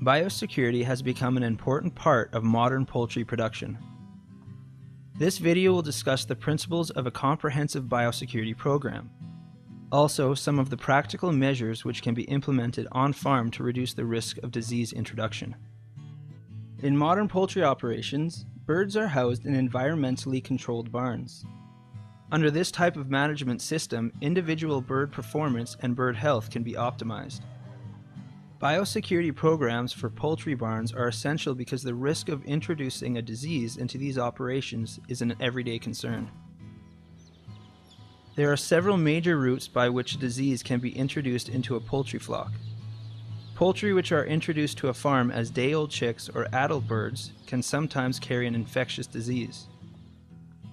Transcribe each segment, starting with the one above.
Biosecurity has become an important part of modern poultry production. This video will discuss the principles of a comprehensive biosecurity program. Also, some of the practical measures which can be implemented on farm to reduce the risk of disease introduction. In modern poultry operations, birds are housed in environmentally controlled barns. Under this type of management system, individual bird performance and bird health can be optimized. Biosecurity programs for poultry barns are essential because the risk of introducing a disease into these operations is an everyday concern. There are several major routes by which a disease can be introduced into a poultry flock. Poultry which are introduced to a farm as day-old chicks or adult birds can sometimes carry an infectious disease.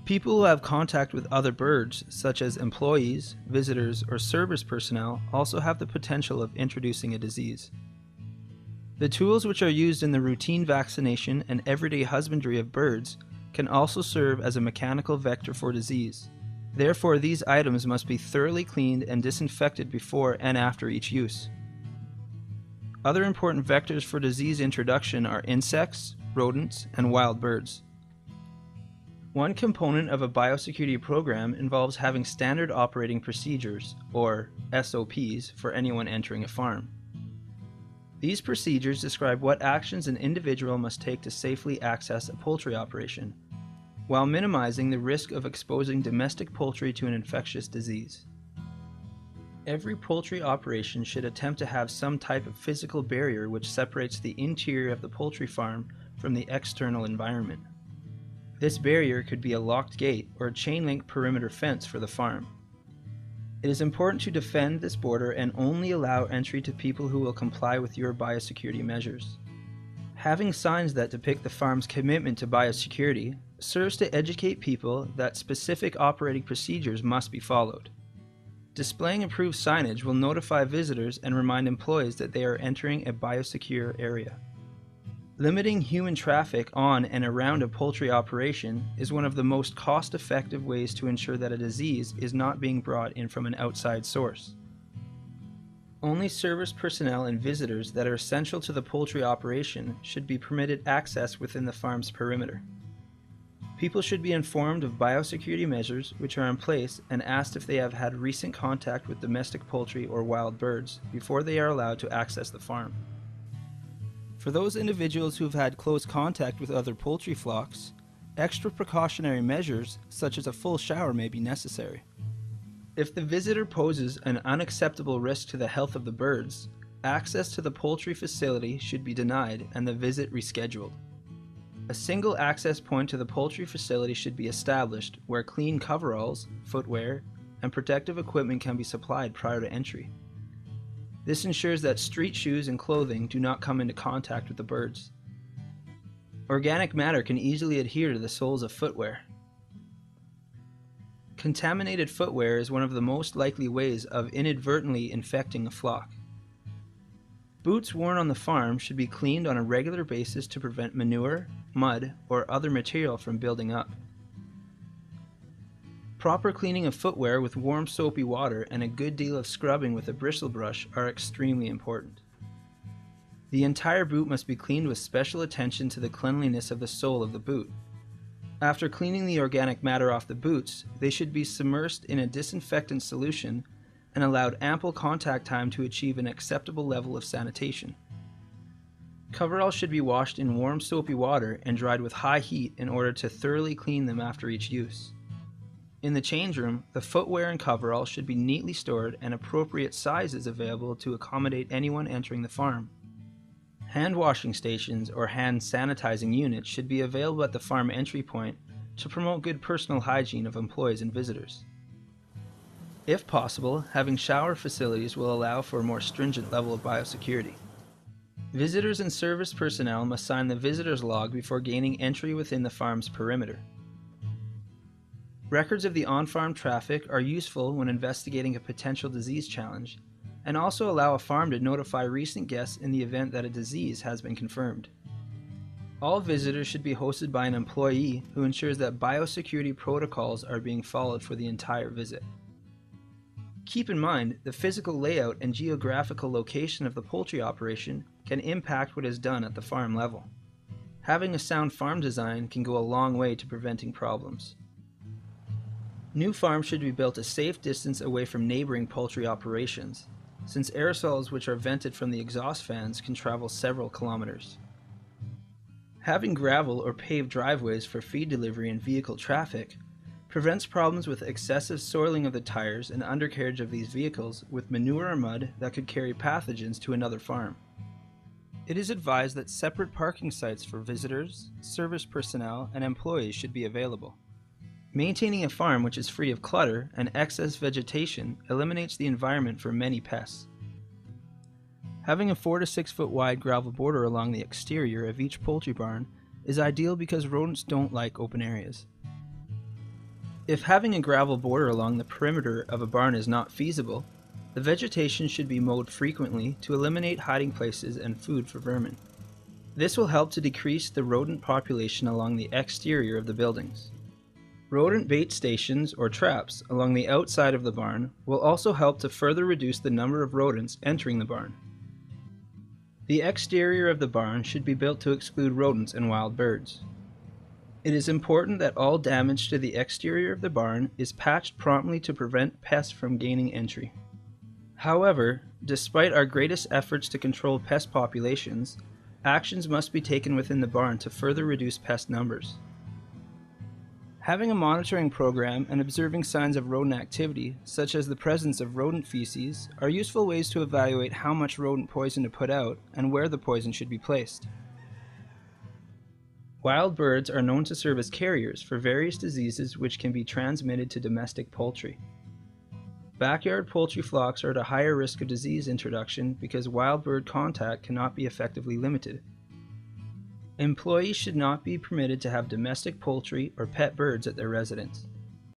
People who have contact with other birds, such as employees, visitors, or service personnel, also have the potential of introducing a disease. The tools which are used in the routine vaccination and everyday husbandry of birds can also serve as a mechanical vector for disease. Therefore, these items must be thoroughly cleaned and disinfected before and after each use. Other important vectors for disease introduction are insects, rodents, and wild birds. One component of a biosecurity program involves having standard operating procedures, or SOPs, for anyone entering a farm. These procedures describe what actions an individual must take to safely access a poultry operation, while minimizing the risk of exposing domestic poultry to an infectious disease. Every poultry operation should attempt to have some type of physical barrier which separates the interior of the poultry farm from the external environment. This barrier could be a locked gate or a chain-link perimeter fence for the farm. It is important to defend this border and only allow entry to people who will comply with your biosecurity measures. Having signs that depict the farm's commitment to biosecurity serves to educate people that specific operating procedures must be followed. Displaying approved signage will notify visitors and remind employees that they are entering a biosecure area. Limiting human traffic on and around a poultry operation is one of the most cost-effective ways to ensure that a disease is not being brought in from an outside source. Only service personnel and visitors that are essential to the poultry operation should be permitted access within the farm's perimeter. People should be informed of biosecurity measures which are in place and asked if they have had recent contact with domestic poultry or wild birds before they are allowed to access the farm. For those individuals who have had close contact with other poultry flocks, extra precautionary measures such as a full shower may be necessary. If the visitor poses an unacceptable risk to the health of the birds, access to the poultry facility should be denied and the visit rescheduled. A single access point to the poultry facility should be established where clean coveralls, footwear, and protective equipment can be supplied prior to entry. This ensures that street shoes and clothing do not come into contact with the birds. Organic matter can easily adhere to the soles of footwear. Contaminated footwear is one of the most likely ways of inadvertently infecting a flock. Boots worn on the farm should be cleaned on a regular basis to prevent manure, mud, or other material from building up. Proper cleaning of footwear with warm soapy water and a good deal of scrubbing with a bristle brush are extremely important. The entire boot must be cleaned with special attention to the cleanliness of the sole of the boot. After cleaning the organic matter off the boots, they should be submersed in a disinfectant solution and allowed ample contact time to achieve an acceptable level of sanitation. Coveralls should be washed in warm soapy water and dried with high heat in order to thoroughly clean them after each use. In the change room, the footwear and coveralls should be neatly stored and appropriate sizes available to accommodate anyone entering the farm. Hand washing stations or hand sanitizing units should be available at the farm entry point to promote good personal hygiene of employees and visitors. If possible, having shower facilities will allow for a more stringent level of biosecurity. Visitors and service personnel must sign the visitor's log before gaining entry within the farm's perimeter. Records of the on-farm traffic are useful when investigating a potential disease challenge, and also allow a farm to notify recent guests in the event that a disease has been confirmed. All visitors should be hosted by an employee who ensures that biosecurity protocols are being followed for the entire visit. Keep in mind, the physical layout and geographical location of the poultry operation can impact what is done at the farm level. Having a sound farm design can go a long way to preventing problems. New farms should be built a safe distance away from neighboring poultry operations, since aerosols which are vented from the exhaust fans can travel several kilometers. Having gravel or paved driveways for feed delivery and vehicle traffic prevents problems with excessive soiling of the tires and undercarriage of these vehicles with manure or mud that could carry pathogens to another farm. It is advised that separate parking sites for visitors, service personnel, and employees should be available. Maintaining a farm which is free of clutter and excess vegetation eliminates the environment for many pests. Having a 4 to 6 foot wide gravel border along the exterior of each poultry barn is ideal because rodents don't like open areas. If having a gravel border along the perimeter of a barn is not feasible, the vegetation should be mowed frequently to eliminate hiding places and food for vermin. This will help to decrease the rodent population along the exterior of the buildings. Rodent bait stations or traps along the outside of the barn will also help to further reduce the number of rodents entering the barn. The exterior of the barn should be built to exclude rodents and wild birds. It is important that all damage to the exterior of the barn is patched promptly to prevent pests from gaining entry. However, despite our greatest efforts to control pest populations, actions must be taken within the barn to further reduce pest numbers. Having a monitoring program and observing signs of rodent activity, such as the presence of rodent feces, are useful ways to evaluate how much rodent poison to put out and where the poison should be placed. Wild birds are known to serve as carriers for various diseases which can be transmitted to domestic poultry. Backyard poultry flocks are at a higher risk of disease introduction because wild bird contact cannot be effectively limited. Employees should not be permitted to have domestic poultry or pet birds at their residence.